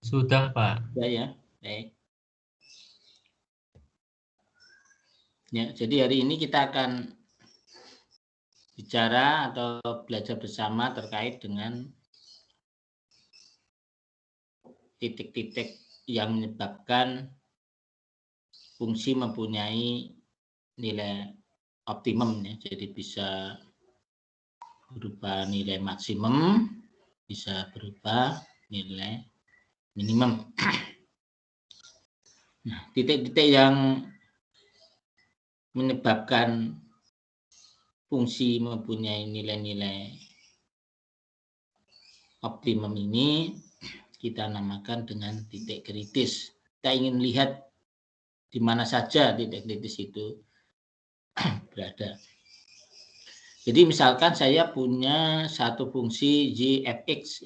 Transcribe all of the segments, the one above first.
Sudah, Pak. Ya. Baik. Ya, jadi hari ini kita akan bicara atau belajar bersama terkait dengan titik-titik yang menyebabkan fungsi mempunyai nilai optimum ya. Jadi bisa berupa nilai maksimum, bisa berupa nilai minimum. Nah, titik-titik yang menyebabkan fungsi mempunyai nilai-nilai optimum ini kita namakan dengan titik kritis. Kita ingin lihat di mana saja titik kritis itu berada. Jadi misalkan saya punya satu fungsi y fx,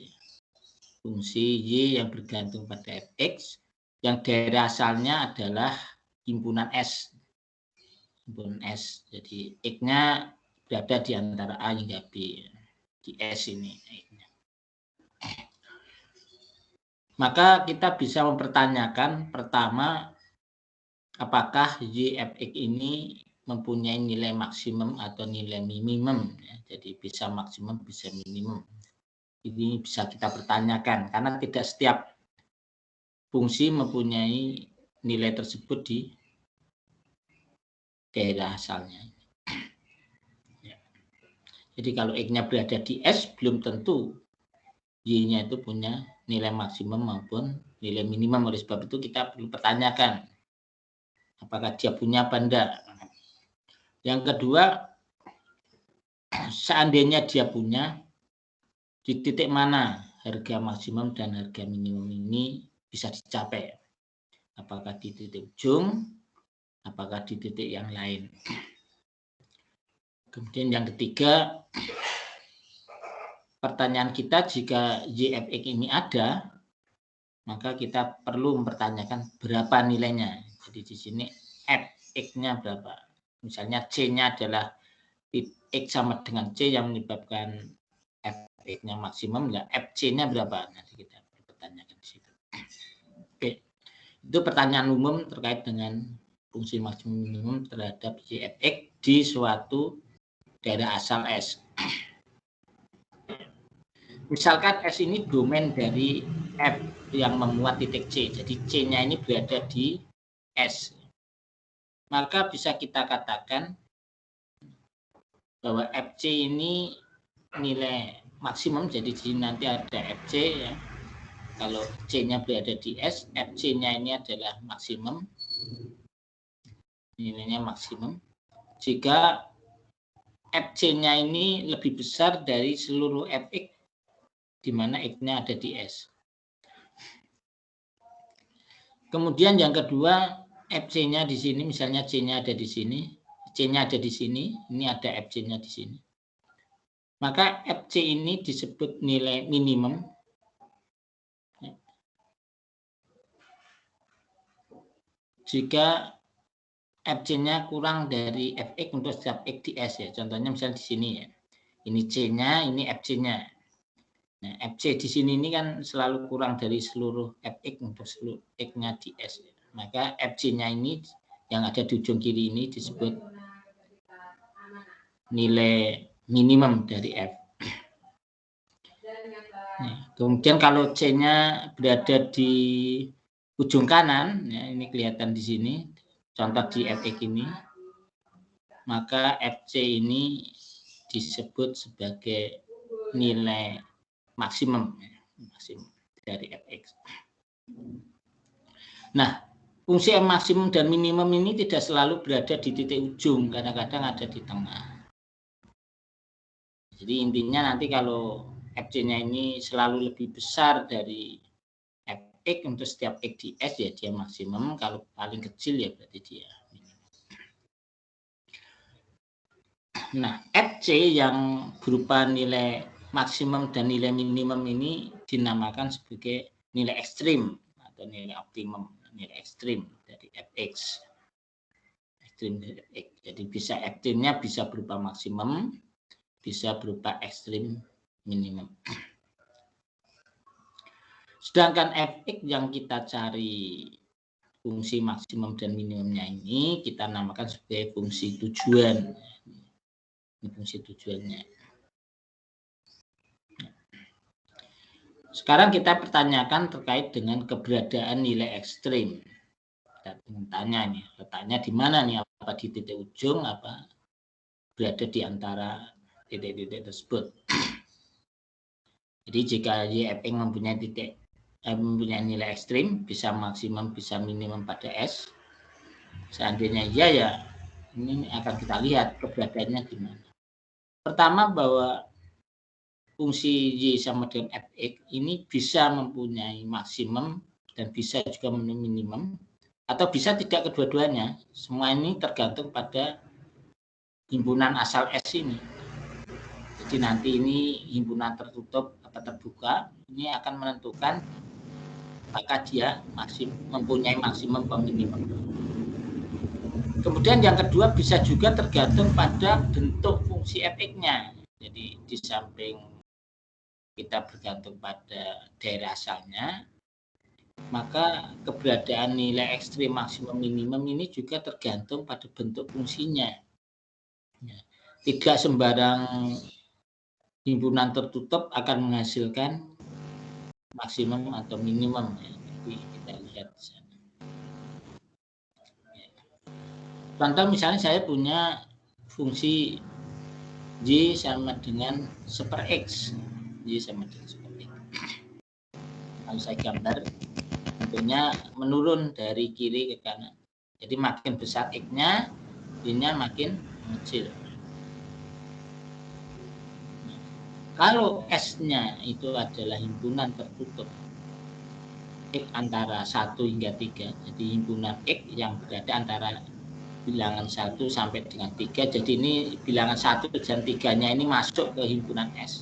fungsi y yang bergantung pada fx, yang daerah asalnya adalah himpunan S. Himpunan S. Jadi x-nya berada di antara A hingga B. Di S ini. Maka kita bisa mempertanyakan pertama, apakah y fx ini mempunyai nilai maksimum atau nilai minimum. Jadi bisa maksimum, bisa minimum. Ini bisa kita pertanyakan karena tidak setiap fungsi mempunyai nilai tersebut di daerah asalnya. Jadi kalau x-nya berada di S, belum tentu y-nya itu punya nilai maksimum maupun nilai minimum. Oleh sebab itu kita perlu pertanyakan apakah dia punya apa enggak. Yang kedua, seandainya dia punya, di titik mana harga maksimum dan harga minimum ini bisa dicapai. Apakah di titik ujung, apakah di titik yang lain. Kemudian yang ketiga, pertanyaan kita, jika y fx ini ada, maka kita perlu mempertanyakan berapa nilainya. Jadi di sini fx-nya berapa. Misalnya c-nya adalah x sama dengan c yang menyebabkan fx-nya maksimum, ya fc-nya berapa? Nanti kita pertanyakan di situ. Oke. Itu pertanyaan umum terkait dengan fungsi maksimum minimum terhadap y fx di suatu daerah asal S. Misalkan S ini domain dari F yang memuat titik C. Jadi C-nya ini berada di S. Maka bisa kita katakan bahwa FC ini nilai maksimum. Jadi di sini nanti ada FC ya. Kalau C-nya berada di S, FC-nya ini adalah maksimum. Nilainya maksimum. Jika FC-nya ini lebih besar dari seluruh Fx, di mana X-nya ada di S. Kemudian yang kedua, FC-nya di sini, misalnya C-nya ada di sini, C-nya ada di sini, ini ada FC-nya di sini. Maka FC ini disebut nilai minimum. Jika FC-nya kurang dari Fx untuk setiap X di S ya. Contohnya misalnya di sini ya. Ini C-nya, ini FC-nya. Nah, FC di sini ini kan selalu kurang dari seluruh Fx untuk seluruh X-nya di S. Maka FC-nya ini yang ada di ujung kiri ini disebut nilai minimum dari F. Nah, kemudian kalau C-nya berada di ujung kanan, ya, ini kelihatan di sini, contoh di Fx ini, maka FC ini disebut sebagai nilai maksimum dari Fx. Nah, fungsi maksimum dan minimum ini tidak selalu berada di titik ujung, kadang-kadang ada di tengah. Jadi intinya nanti kalau FC-nya ini selalu lebih besar dari Fx untuk setiap X di S ya dia maksimum, kalau paling kecil ya berarti dia minimum. Nah, FC yang berupa nilai maksimum dan nilai minimum ini dinamakan sebagai nilai ekstrim atau nilai optimum, nilai ekstrim dari Fx. Ekstrim dari Fx. Jadi bisa ekstrimnya bisa berupa maksimum, bisa berupa ekstrim minimum. Sedangkan fx yang kita cari fungsi maksimum dan minimumnya ini kita namakan sebagai fungsi tujuan. Ini fungsi tujuannya. Sekarang kita pertanyakan terkait dengan keberadaan nilai ekstrim. Kita tanya nih, letaknya di mana nih? Apa di titik ujung? Apa berada di antara titik-titik tersebut? Jadi jika y(f(x) mempunyai nilai ekstrim, bisa maksimum, bisa minimum pada S. Seandainya iya, ya ini akan kita lihat keberadaannya di mana. Pertama, bahwa fungsi y sama dengan fx ini bisa mempunyai maksimum dan bisa juga mempunyai minimum, atau bisa tidak kedua-duanya. Semua ini tergantung pada himpunan asal S ini. Jadi nanti ini himpunan tertutup atau terbuka, ini akan menentukan maka dia mempunyai maksimum atau minimum. Kemudian yang kedua bisa juga tergantung pada bentuk fungsi fx-nya. Jadi di samping kita bergantung pada daerah asalnya, maka keberadaan nilai ekstrim maksimum minimum ini juga tergantung pada bentuk fungsinya. Tidak sembarang himpunan tertutup akan menghasilkan maksimum atau minimum. Jadi kita lihat di sana. Contoh misalnya saya punya fungsi y sama dengan seper x. Y sama dengan seper x. Kalau saya gambar, tentunya menurun dari kiri ke kanan. Jadi makin besar x-nya, y-nya makin kecil. Kalau S-nya itu adalah himpunan tertutup X antara 1 hingga 3, jadi himpunan X yang berada antara bilangan 1 sampai dengan 3, jadi ini bilangan 1 dan 3-nya ini masuk ke himpunan S,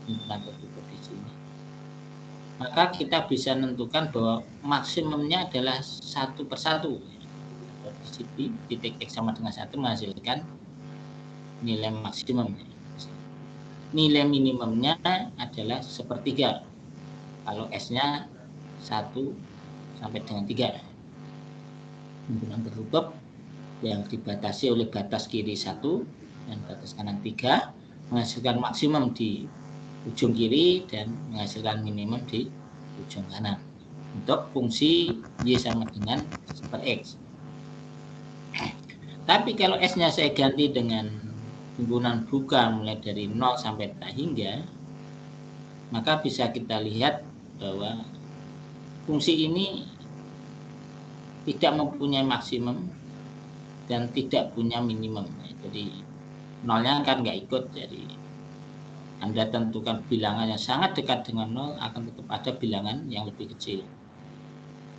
himpunan tertutup di sini. Maka kita bisa menentukan bahwa maksimumnya adalah 1/1. Di sini titik X sama dengan 1 menghasilkan nilai maksimum. Nilai minimumnya adalah 1/3 kalau S-nya 1 sampai dengan 3. Himpunan tertutup yang dibatasi oleh batas kiri 1 dan batas kanan 3 menghasilkan maksimum di ujung kiri dan menghasilkan minimum di ujung kanan untuk fungsi y sama dengan seper x. Tapi kalau S-nya saya ganti dengan himpunan buka mulai dari 0 sampai tak hingga, maka bisa kita lihat bahwa fungsi ini tidak mempunyai maksimum dan tidak punya minimum. Jadi nolnya kan nggak ikut, jadi Anda tentukan bilangan yang sangat dekat dengan 0 akan tetap ada bilangan yang lebih kecil.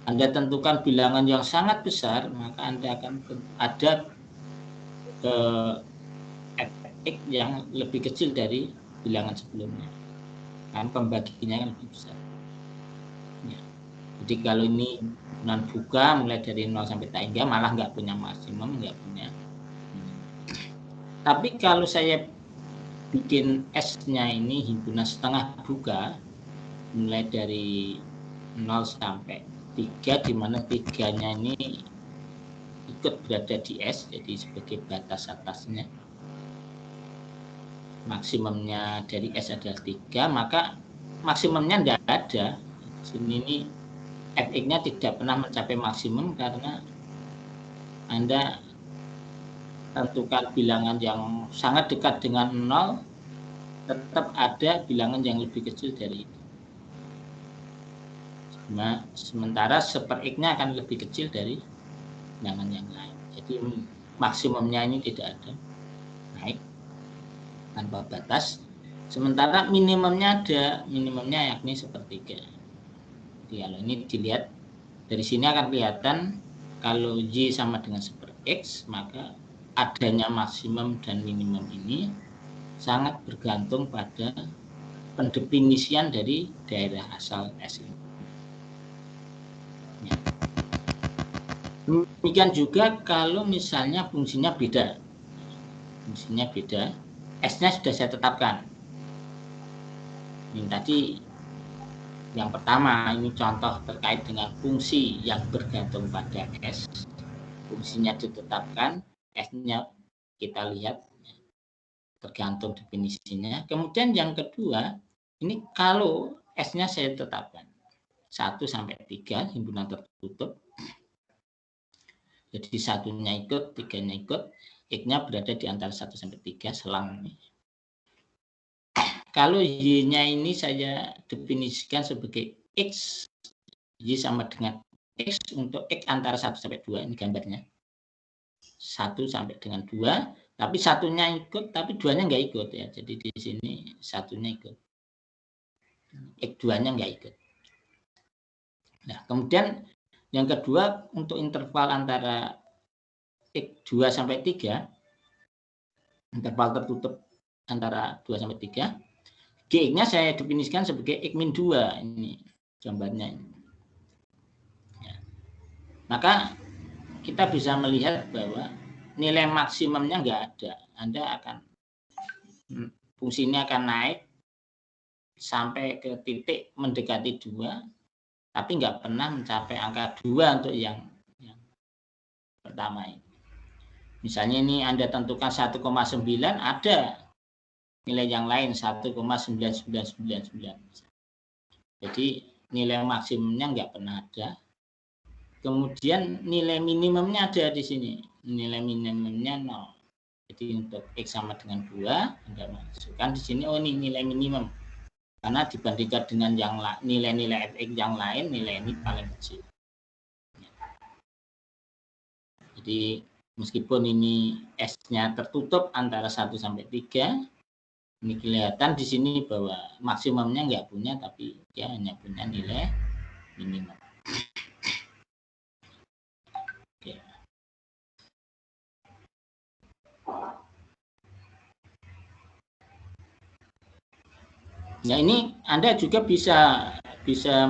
Anda tentukan bilangan yang sangat besar, maka Anda akan ada X yang lebih kecil dari bilangan sebelumnya, kan pembaginya yang lebih besar. Ya. Jadi kalau ini non buka mulai dari 0 sampai tak hingga malah nggak punya maksimum, nggak punya. Tapi kalau saya bikin S-nya ini himpunan setengah buka mulai dari 0 sampai 3, di mana 3-nya ini ikut berada di S, jadi sebagai batas atasnya. Maksimumnya dari S adalah 3, maka maksimumnya tidak ada. Di sini ini fx-nya tidak pernah mencapai maksimum karena Anda tentukan bilangan yang sangat dekat dengan 0, tetap ada bilangan yang lebih kecil dari itu. Sementara seper x-nya akan lebih kecil dari bilangan yang lain. Jadi maksimumnya ini tidak ada, naik tanpa batas. Sementara minimumnya ada, minimumnya yakni 1/3. Jadi kalau ini dilihat dari sini akan kelihatan kalau y sama dengan seper x, maka adanya maksimum dan minimum ini sangat bergantung pada pendefinisian dari daerah asal S ini. Ya. Demikian juga kalau misalnya fungsinya beda. Fungsinya beda, S-nya sudah saya tetapkan. Ini tadi Yang pertama, ini contoh terkait dengan fungsi yang bergantung pada S. Fungsinya ditetapkan, S-nya kita lihat tergantung definisinya. Kemudian yang kedua, ini kalau S-nya saya tetapkan 1 sampai 3 himpunan tertutup. Jadi satunya ikut, tiganya ikut, X-nya berada di antara 1 sampai 3 selang ini. Kalau Y-nya ini saya definisikan sebagai X, Y sama dengan X untuk X antara 1 sampai 2, ini gambarnya. 1 sampai dengan 2, tapi satunya ikut, tapi 2-nya nggak ikut ya. Jadi di sini satunya ikut. X2-nya nggak ikut. Nah, kemudian yang kedua untuk interval antara X2 sampai 3, interval tertutup antara 2 sampai 3, G-nya saya definisikan sebagai X-2, ini gambarnya. Ya. Maka kita bisa melihat bahwa nilai maksimumnya nggak ada. Anda akan, fungsi ini akan naik sampai ke titik mendekati 2, tapi nggak pernah mencapai angka 2 untuk yang pertama ini. Misalnya ini Anda tentukan 1,9, ada nilai yang lain 1,9999. Jadi nilai maksimumnya nggak pernah ada. Kemudian nilai minimumnya ada di sini. Nilai minimumnya 0. Jadi untuk X sama dengan 2, Anda masukkan di sini, oh ini nilai minimum. Karena dibandingkan dengan yang nilai-nilai X yang lain, nilai ini paling kecil. Jadi meskipun ini S-nya tertutup antara 1 sampai 3, ini kelihatan di sini bahwa maksimumnya nggak punya, tapi dia hanya punya nilai minimum. Oke. Nah ini Anda juga bisa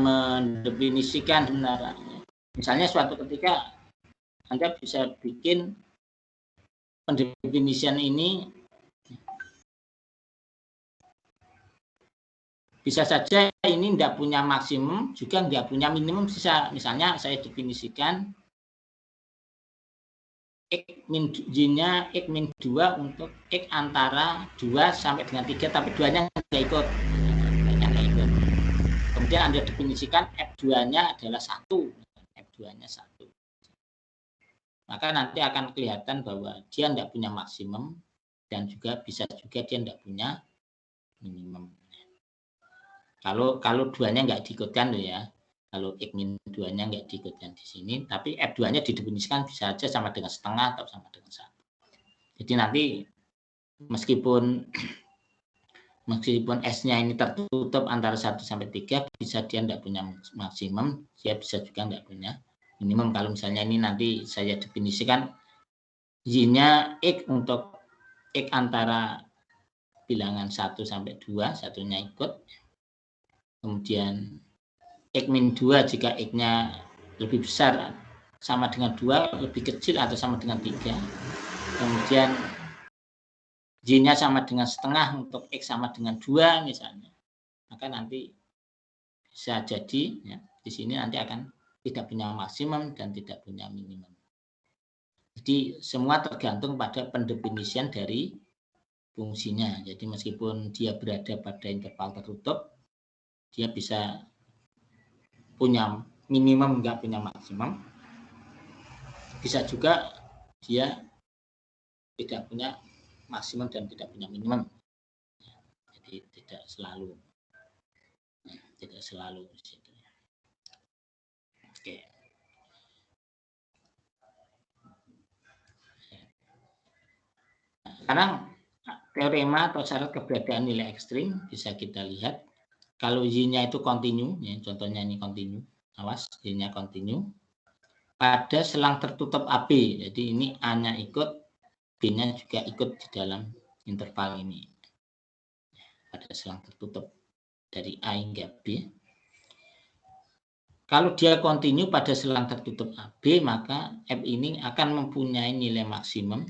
mendefinisikan sebenarnya. Misalnya suatu ketika Anda bisa bikin pendefinisian ini, bisa saja ini tidak punya maksimum, juga tidak punya minimum, bisa. Misalnya saya definisikan Y-nya X-2 untuk X antara 2 sampai dengan 3, tapi 2-nya nggak ikut. Kemudian Anda definisikan F2-nya adalah 1. F2-nya 1. Maka nanti akan kelihatan bahwa dia tidak punya maksimum, dan juga bisa juga dia tidak punya minimum. Kalau 2-nya nggak diikutkan loh ya. Kalau X-2-nya nggak diikutkan di sini, tapi F2-nya didefinisikan bisa saja sama dengan setengah atau sama dengan 1. Jadi nanti meskipun S-nya ini tertutup antara 1 sampai 3, bisa dia tidak punya maksimum, dia bisa juga tidak punya minimum. Kalau misalnya ini nanti saya definisikan Y-nya X untuk X antara bilangan 1 sampai 2, satunya ikut. Kemudian X-2 jika X-nya lebih besar sama dengan 2, lebih kecil atau sama dengan 3. Kemudian Y-nya sama dengan setengah untuk X sama dengan 2 misalnya. Maka nanti bisa jadi ya, di sini nanti akan tidak punya maksimum dan tidak punya minimum. Jadi semua tergantung pada pendefinisian dari fungsinya. Jadi meskipun dia berada pada interval tertutup, dia bisa punya minimum, nggak punya maksimum. Bisa juga dia tidak punya maksimum dan tidak punya minimum. Jadi tidak selalu. Tidak selalu. Oke. Sekarang teorema atau syarat keberadaan nilai ekstrim bisa kita lihat. Kalau Y-nya itu kontinu, ya, contohnya ini kontinu, awas, Y-nya kontinu, pada selang tertutup AB, jadi ini A-nya ikut, B-nya juga ikut di dalam interval ini, pada selang tertutup dari A hingga B. Kalau dia kontinu pada selang tertutup AB, maka F ini akan mempunyai nilai maksimum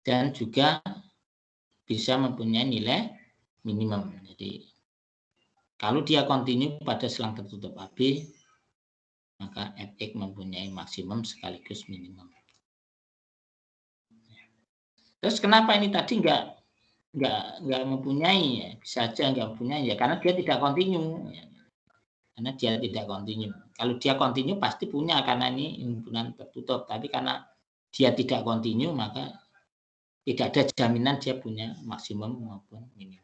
dan juga bisa mempunyai nilai minimum. Jadi Kalau dia kontinu pada selang tertutup AB, maka Fx mempunyai maksimum sekaligus minimum. Terus kenapa ini tadi nggak mempunyai, ya? Bisa saja nggak mempunyai, ya karena dia tidak kontinu. Ya. Karena dia tidak kontinu. Kalau dia kontinu pasti punya, karena ini himpunan tertutup. Tapi karena dia tidak kontinu, maka tidak ada jaminan dia punya maksimum maupun minimum.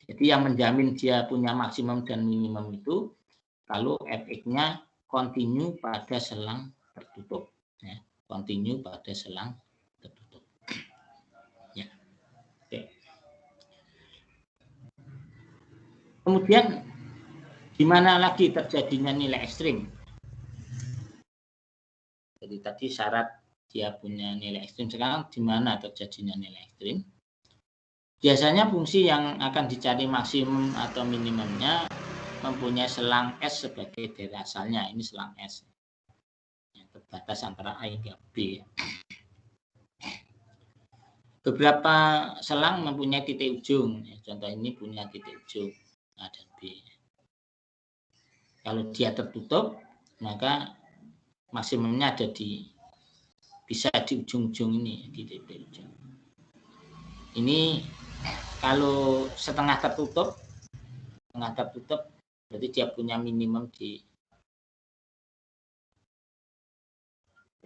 Jadi yang menjamin dia punya maksimum dan minimum itu kalau Fx-nya kontinu pada selang tertutup. Ya. Kontinu pada selang tertutup. Ya. Oke. Kemudian di mana lagi terjadinya nilai ekstrim? Jadi tadi syarat dia punya nilai ekstrim, sekarang di mana terjadinya nilai ekstrim? Biasanya fungsi yang akan dicari maksimum atau minimumnya mempunyai selang S sebagai dari asalnya. Ini selang S yang terbatas antara A hingga B. Beberapa selang mempunyai titik ujung. Contoh ini punya titik ujung A dan B. Kalau dia tertutup, maka maksimumnya ada bisa di ujung-ujung ini, di titik ujung. Ini kalau setengah tertutup berarti dia punya minimum di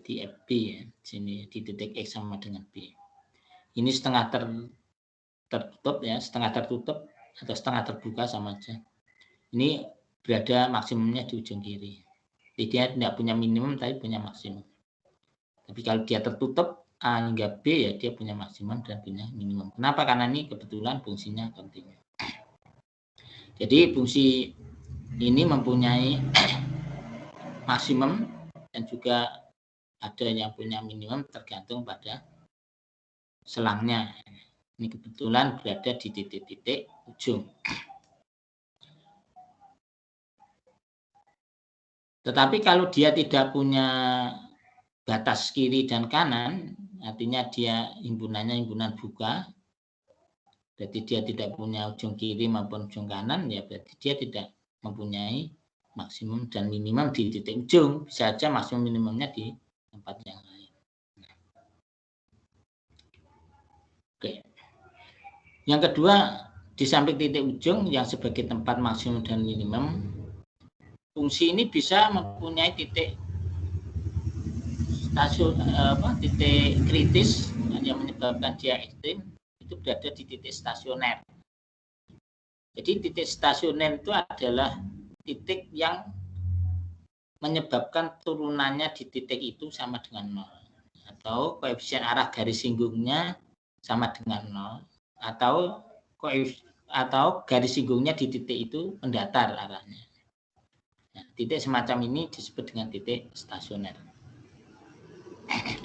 FB, ya. Sini di titik X sama dengan B. Ini setengah tertutup, ya, setengah tertutup atau setengah terbuka sama aja. Ini berada maksimumnya di ujung kiri. Jadi dia tidak punya minimum tapi punya maksimum. Tapi kalau dia tertutup A hingga B, ya dia punya maksimum dan punya minimum. Kenapa? Karena ini kebetulan fungsinya kontinu. Jadi fungsi ini mempunyai maksimum dan juga ada yang punya minimum tergantung pada selangnya. Ini kebetulan berada di titik-titik ujung. Tetapi kalau dia tidak punya batas kiri dan kanan, artinya dia himpunannya himpunan buka, berarti dia tidak punya ujung kiri maupun ujung kanan, ya berarti dia tidak mempunyai maksimum dan minimum di titik ujung. Bisa saja maksimum minimumnya di tempat yang lain. Oke. Yang kedua, di samping titik ujung yang sebagai tempat maksimum dan minimum, fungsi ini bisa mempunyai titik titik kritis yang menyebabkan dia ekstrim, itu berada di titik stasioner. Jadi titik stasioner itu adalah titik yang menyebabkan turunannya di titik itu sama dengan 0. Atau koefisien arah garis singgungnya sama dengan 0. Atau garis singgungnya di titik itu mendatar arahnya. Nah, titik semacam ini disebut dengan titik stasioner.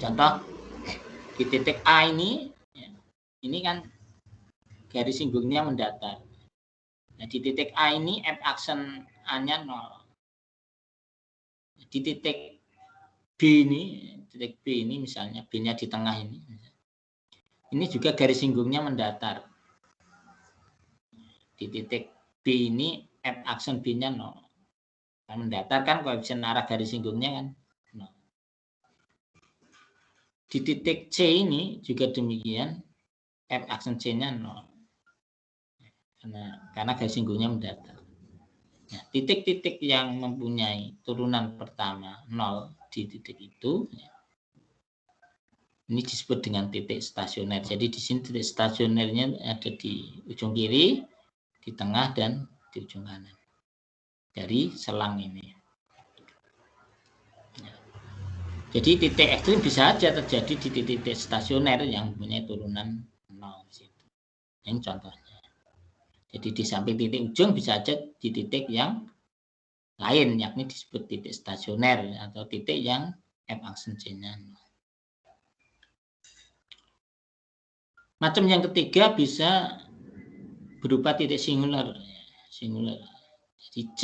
Contoh di titik A ini kan garis singgungnya mendatar. Nah, di titik A ini F aksen A-nya 0. Di titik B ini misalnya B-nya di tengah ini juga garis singgungnya mendatar. Di titik B ini F aksen B-nya 0. Nah, mendatar kan koefisien arah garis singgungnya kan 0. Di titik C ini juga demikian, F aksen C-nya 0. Karena garis singgungnya mendatar. Nah, titik-titik yang mempunyai turunan pertama 0 di titik itu, ini disebut dengan titik stasioner. Jadi di sini titik stasionernya ada di ujung kiri, di tengah, dan di ujung kanan dari selang ini. Jadi titik ekstrim bisa saja terjadi di titik stasioner yang mempunyai turunan 0 di situ. Ini contohnya. Jadi di samping titik ujung bisa saja di titik yang lain, yakni disebut titik stasioner atau titik yang F aksen C-nya 0. Macam yang ketiga bisa berupa titik singular. Jadi C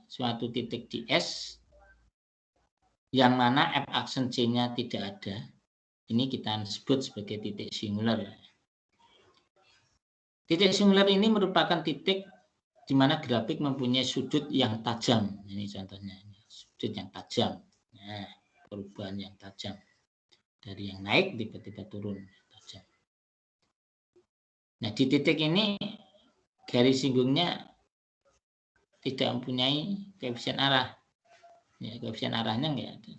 suatu titik di S yang mana F aksen C-nya tidak ada. Ini kita sebut sebagai titik singular. Titik singular ini merupakan titik di mana grafik mempunyai sudut yang tajam. Ini contohnya, sudut yang tajam. Nah, perubahan yang tajam. Dari yang naik tiba-tiba turun tajam. Nah, di titik ini garis singgungnya tidak mempunyai koefisien arah. Ya, koefisien arahnya enggak ada.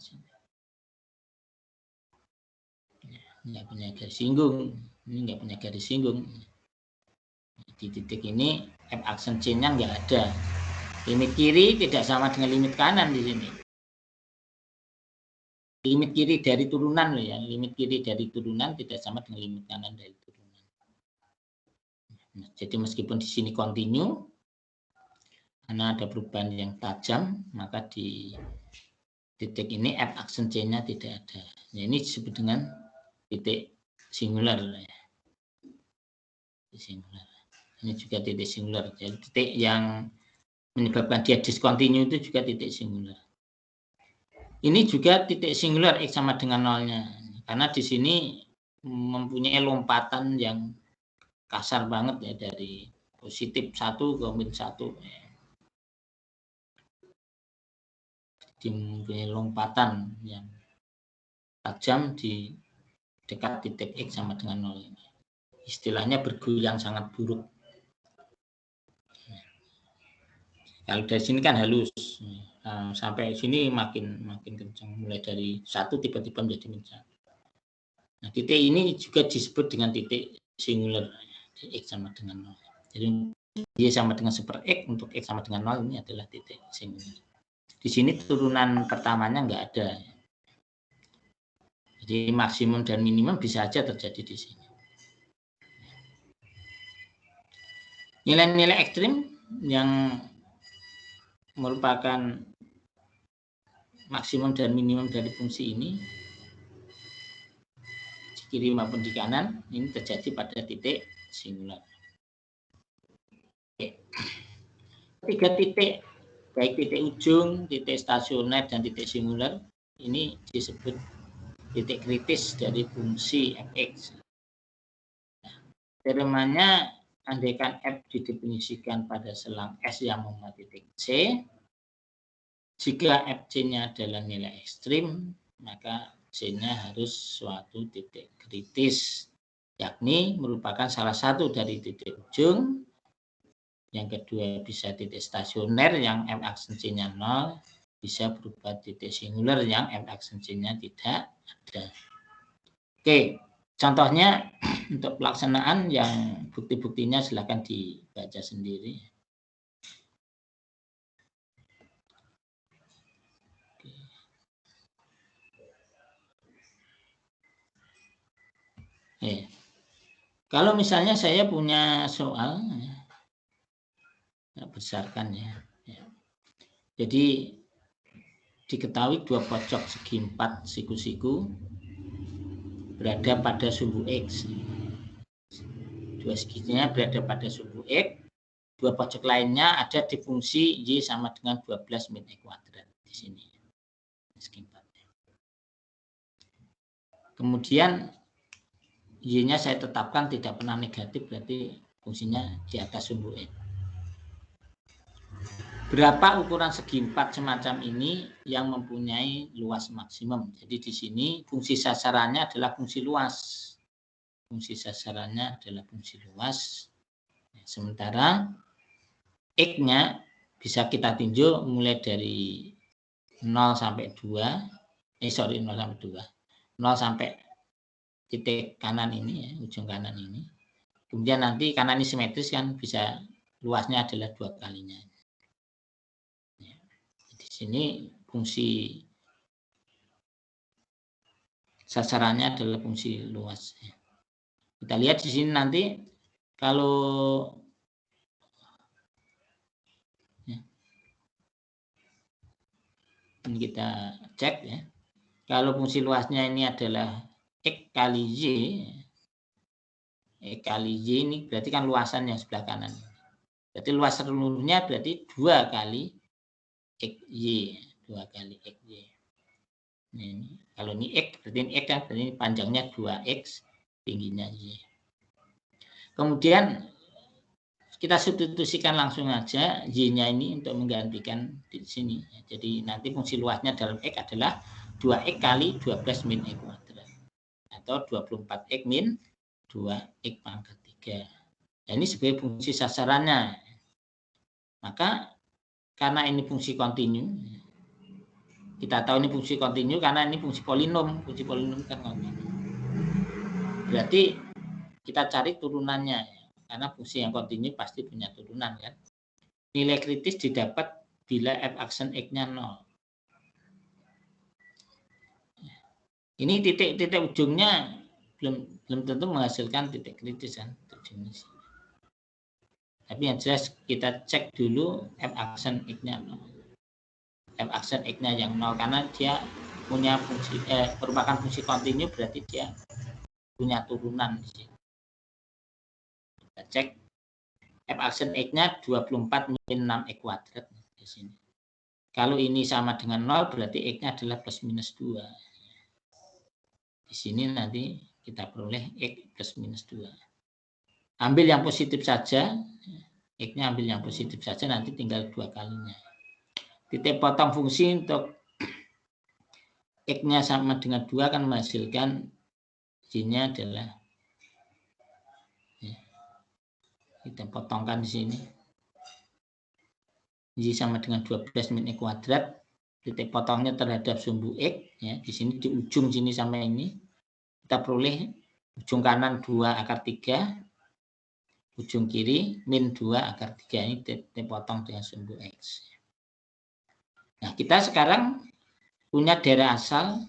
Enggak punya garis singgung. Ini enggak punya garis singgung. Di titik ini F aksen C-nya enggak ada. Limit kiri tidak sama dengan limit kanan di sini. Limit kiri dari turunan loh ya. Limit kiri dari turunan tidak sama dengan limit kanan dari turunan. Nah, jadi meskipun di sini kontinu, karena ada perubahan yang tajam, maka di titik ini F aksen C-nya tidak ada. Nah, ini disebut dengan titik singular. Singular. Ini juga titik singular. Jadi titik yang menyebabkan dia discontinue itu juga titik singular. Ini juga titik singular X sama dengan nolnya. Karena di sini mempunyai lompatan yang kasar banget ya, dari positif 1 ke min 1. Jadi mempunyai lompatan yang tajam di dekat titik X sama dengan 0 ini. Istilahnya bergoyang sangat buruk. Kalau dari sini kan halus. Nah, sampai sini makin kencang, mulai dari 1 tiba-tiba menjadi mencang. Nah, titik ini juga disebut dengan titik singular, X sama dengan 0. Jadi Y sama dengan super X, untuk X sama dengan 0 ini adalah titik singular. Di sini turunan pertamanya enggak ada. Jadi maksimum dan minimum bisa saja terjadi di sini. Nilai-nilai ekstrim yang merupakan maksimum dan minimum dari fungsi ini di kiri maupun di kanan ini terjadi pada titik singular. Tiga titik, baik titik ujung, titik stasioner, dan titik singular, ini disebut titik kritis dari fungsi fx. Teoremanya, andaikan f didefinisikan pada selang S yang memuat titik C, jika fc-nya adalah nilai ekstrim, maka C-nya harus suatu titik kritis, yakni merupakan salah satu dari titik ujung. Yang kedua bisa titik stasioner yang F aksen C-nya 0, bisa berubah titik singular yang F aksen C-nya tidak ada. Oke, contohnya untuk pelaksanaan yang bukti-buktinya silakan dibaca sendiri. Oke. Kalau misalnya saya punya soal, besarkan ya. Jadi diketahui dua pojok segi 4 siku-siku berada pada sumbu X. Dua seginya berada pada sumbu X. Dua pojok lainnya ada di fungsi Y sama dengan 12 min E kuadrat di sini. Segi 4. Kemudian Y-nya saya tetapkan tidak pernah negatif, berarti fungsinya di atas sumbu X. Berapa ukuran segi 4 semacam ini yang mempunyai luas maksimum? Jadi di sini fungsi sasarannya adalah fungsi luas. Fungsi sasarannya adalah fungsi luas. Sementara X-nya bisa kita tinjau mulai dari 0 sampai 2. 0 sampai 2. 0 sampai titik kanan ini ya, ujung kanan ini. Kemudian nanti karena ini simetris kan bisa luasnya adalah 2 kalinya. Di sini fungsi sasarannya adalah fungsi luas. Kita lihat di sini nanti kalau ini kita cek ya. Kalau fungsi luasnya ini adalah X kali Y. X kali Y ini berarti kan luasan yang sebelah kanan. Berarti luas seluruhnya berarti 2 kali XY. 2 kali XY. Ini, kalau ini X, berarti ini X kan, berarti ini panjangnya 2X, tingginya Y. Kemudian kita substitusikan langsung aja Y-nya ini untuk menggantikan di sini. Jadi nanti fungsi luasnya dalam X adalah 2X kali 12 min X kuadrat. Atau 24X min 2X pangkat 3. Nah, ini sebagai fungsi sasarannya. Maka karena ini fungsi kontinu, kita tahu ini fungsi kontinu karena ini fungsi polinom. Fungsi polinom kan kontinu. Berarti kita cari turunannya. Karena fungsi yang kontinu pasti punya turunan kan. Nilai kritis didapat bila f aksen x-nya 0. Ini titik-titik ujungnya belum tentu menghasilkan titik kritis kan. Tapi yang jelas kita cek dulu f aksen x-nya 0. F aksen x-nya yang 0 karena dia punya fungsi merupakan fungsi kontinu, berarti dia punya turunan di sini. Kita cek f aksen x-nya 24 min 6x kuadrat di sini. Kalau ini sama dengan 0 berarti x-nya adalah plus minus 2. Di sini nanti kita peroleh x plus minus 2. Ambil yang positif saja, x-nya ambil yang positif saja, nanti tinggal 2 kalinya. Titik potong fungsi untuk x-nya sama dengan 2 akan menghasilkan y-nya adalah, kita potongkan di sini. Y sama dengan 12 min x kuadrat. Titik potongnya terhadap sumbu x. Ya, di sini di ujung sini sampai ini. Kita peroleh ujung kanan 2 akar 3. Ujung kiri min 2 akar 3. Ini titik potong dengan sumbu x. Nah, kita sekarang punya daerah asal.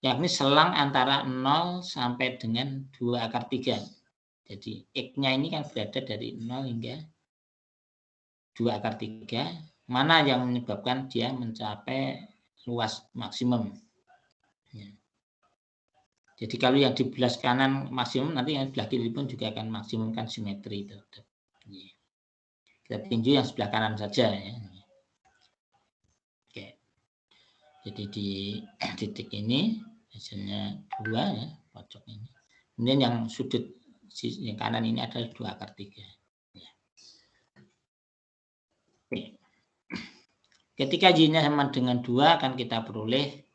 Yakni selang antara 0 sampai dengan 2 akar 3. Jadi x-nya ini kan berada dari 0 hingga 2 akar 3. Mana yang menyebabkan dia mencapai luas maksimum. Ya. Jadi kalau yang di belah kanan maksimum, nanti yang sebelah kiri pun juga akan maksimumkan simetri. Ya. Kita tinjau yang sebelah kanan saja. Ya. Oke. Jadi di titik ini hasilnya 2 ya, pojok ini. Kemudian yang sudut yang kanan ini adalah 2 akar 3. Ya. Oke. Ketika y-nya sama dengan 2 akan kita peroleh,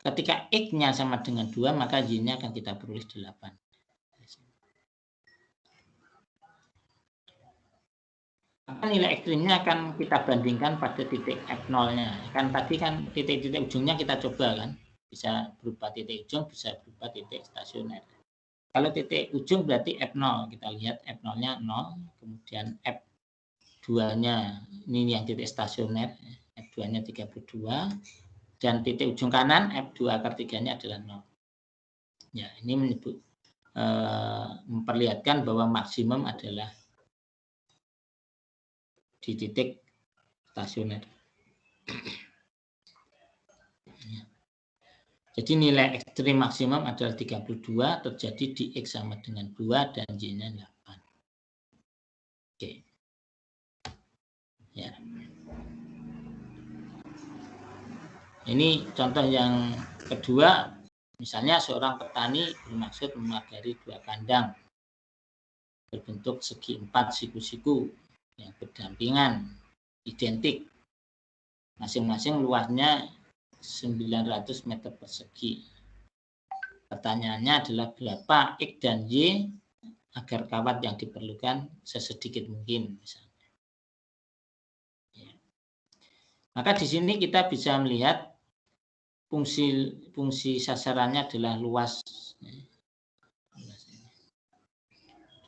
ketika x-nya sama dengan 2 maka y-nya akan kita peroleh 8. Maka nilai ekstrimnya akan kita bandingkan pada titik F0-nya. Kan tadi kan titik-titik ujungnya kita coba kan. Bisa berupa titik ujung, bisa berupa titik stasioner. Kalau titik ujung berarti F0, kita lihat F0-nya 0, kemudian F2-nya, ini yang titik stasioner, F2-nya 32, dan titik ujung kanan F2 akar 3-nya adalah 0. Ya, ini memperlihatkan bahwa maksimum adalah di titik stasioner. Jadi nilai ekstrim maksimum adalah 32 terjadi di X sama dengan 2 dan Y-nya 8. Oke. Ya. Ini contoh yang kedua, misalnya seorang petani bermaksud memagari 2 kandang berbentuk segi 4 siku-siku yang berdampingan, identik. Masing-masing luasnya 900 meter persegi. Pertanyaannya adalah berapa X dan Y agar kawat yang diperlukan sesedikit mungkin misalnya. Ya. Maka di sini kita bisa melihat fungsi sasarannya adalah luas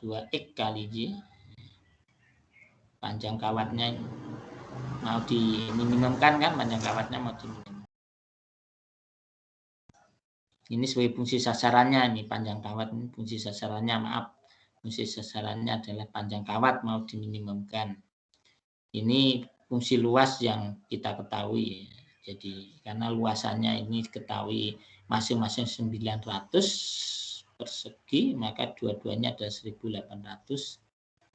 2X kali Y. Panjang kawatnya mau diminimumkan kan, panjang kawatnya mau diminimumkan. Ini sebagai fungsi sasarannya, ini panjang kawat ini fungsi sasarannya, maaf. Fungsi sasarannya adalah panjang kawat mau diminimumkan. Ini fungsi luas yang kita ketahui. Jadi karena luasannya ini diketahui masing-masing 900 persegi, maka dua-duanya ada 1800.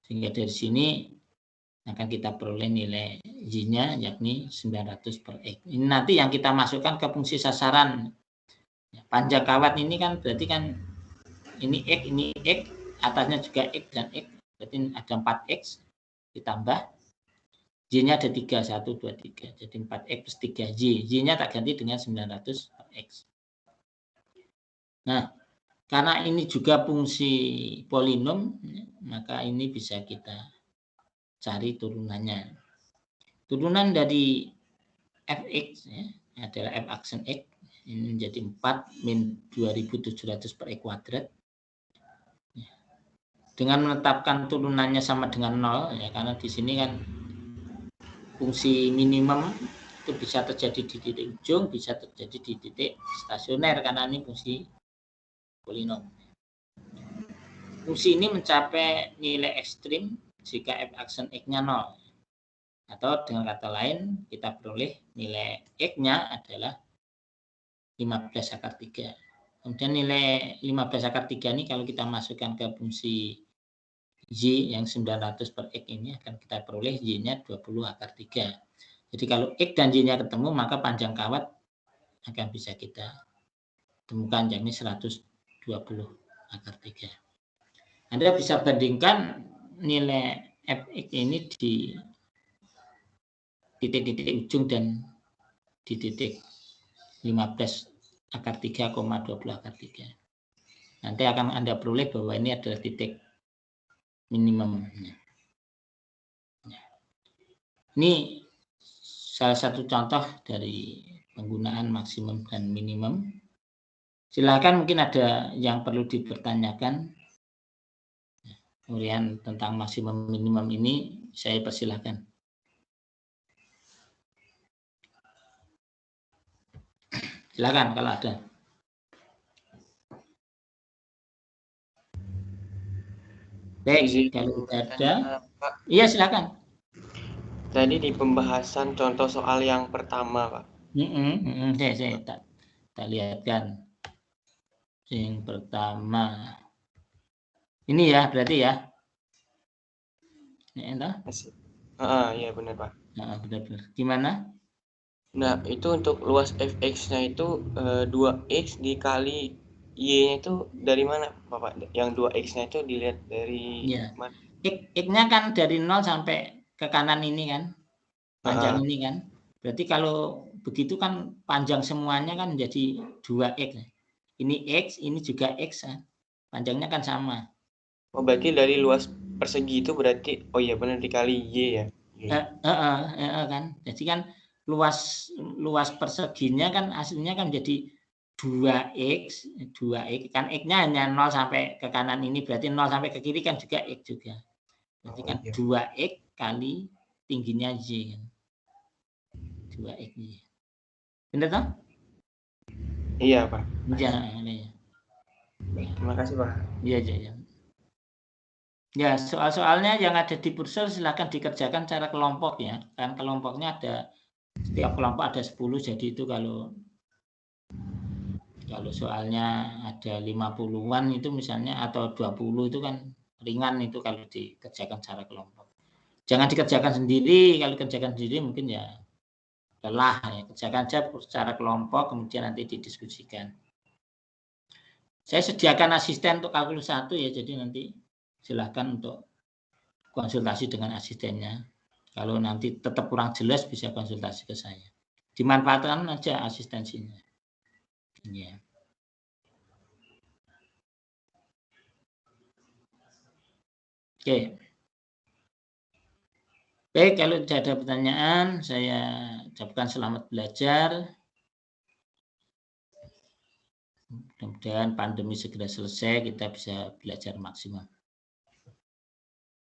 Sehingga dari sini akan kita peroleh nilai Y-nya yakni 900 per X. Ini nanti yang kita masukkan ke fungsi sasaran. Panjang kawat ini kan berarti kan ini X, atasnya juga X dan X, Berarti ada 4X ditambah Y-nya ada 3, 1, 2, 3. Jadi 4X plus 3Y. Y-nya tak ganti dengan 900 per X. Nah, karena ini juga fungsi polinom, maka ini bisa kita cari turunannya. Turunan dari Fx ya, adalah F aksen X. Ini menjadi 4 min 2700 per X kuadrat. Dengan menetapkan turunannya sama dengan 0, ya, karena di sini kan fungsi minimum itu bisa terjadi di titik ujung, bisa terjadi di titik stasioner, karena ini fungsi polinom. Fungsi ini mencapai nilai ekstrim jika F aksen X-nya 0. Atau dengan kata lain, kita peroleh nilai X-nya adalah 15 akar 3. Kemudian nilai 15 akar 3 ini kalau kita masukkan ke fungsi Y yang 900 per X ini akan kita peroleh Y-nya 20 akar 3. Jadi kalau X dan Y-nya ketemu, maka panjang kawat akan bisa kita temukan, yakni 120 akar 3. Anda bisa bandingkan nilai Fx ini di titik-titik ujung dan di titik 15 akar 3, 20 akar 3. Nanti akan Anda peroleh bahwa ini adalah titik minimum. Ini salah satu contoh dari penggunaan maksimum dan minimum. Silakan, mungkin ada yang perlu dipertanyakan. Kemudian tentang maksimum minimum ini saya persilahkan. Silakan kalau ada. Baik, kalau tidak ada, Pak, iya silakan. tadi di pembahasan contoh soal yang pertama, Pak. Saya tak lihatkan. Yang pertama. Ini ya, berarti ya. Iya benar, Pak. Nah, benar-benar. Gimana? Nah, itu untuk luas Fx-nya itu 2x dikali Y-nya itu dari mana, Bapak? Yang 2x-nya itu dilihat dari mana? X-nya kan dari 0 sampai ke kanan ini kan. Panjang ini kan. Berarti kalau begitu kan panjang semuanya kan menjadi 2x. Ini X, ini juga X kan. Panjangnya kan sama. Oh, berarti dari luas persegi itu berarti, oh iya benar, dikali Y ya? Kan. Jadi kan luas perseginya kan aslinya kan jadi 2x kan, X-nya hanya 0 sampai ke kanan ini, berarti 0 sampai ke kiri kan juga X juga. Berarti kan 2x kali tingginya Y kan. 2x Y. Benar toh? Iya, Pak. Iya. Baik, terima kasih, Pak. Iya. Ya, soal-soalnya yang ada di Pursel silakan dikerjakan secara kelompok ya. Kan kelompoknya ada, setiap kelompok ada 10, jadi itu kalau soalnya ada 50-an itu misalnya atau 20 itu kan ringan itu kalau dikerjakan secara kelompok. Jangan dikerjakan sendiri, kalau dikerjakan sendiri mungkin ya lelah ya. Kerjakan saja secara kelompok kemudian nanti didiskusikan. Saya sediakan asisten untuk kalkulus 1 ya, jadi nanti silahkan untuk konsultasi dengan asistennya. Kalau nanti tetap kurang jelas bisa konsultasi ke saya. Dimanfaatkan aja asistensinya. Ya. Oke. Baik, kalau tidak ada pertanyaan, saya ucapkan selamat belajar. Mudah-mudahan pandemi segera selesai, kita bisa belajar maksimal.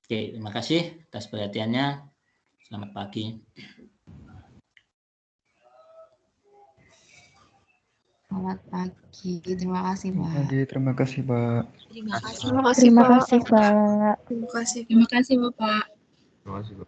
Oke, terima kasih atas perhatiannya. Selamat pagi. Selamat pagi. Terima kasih, Pak. Terima kasih, Pak. Terima kasih, Terima kasih, Pak. Pak. Terima kasih, Bapak. Terima kasih, Pak.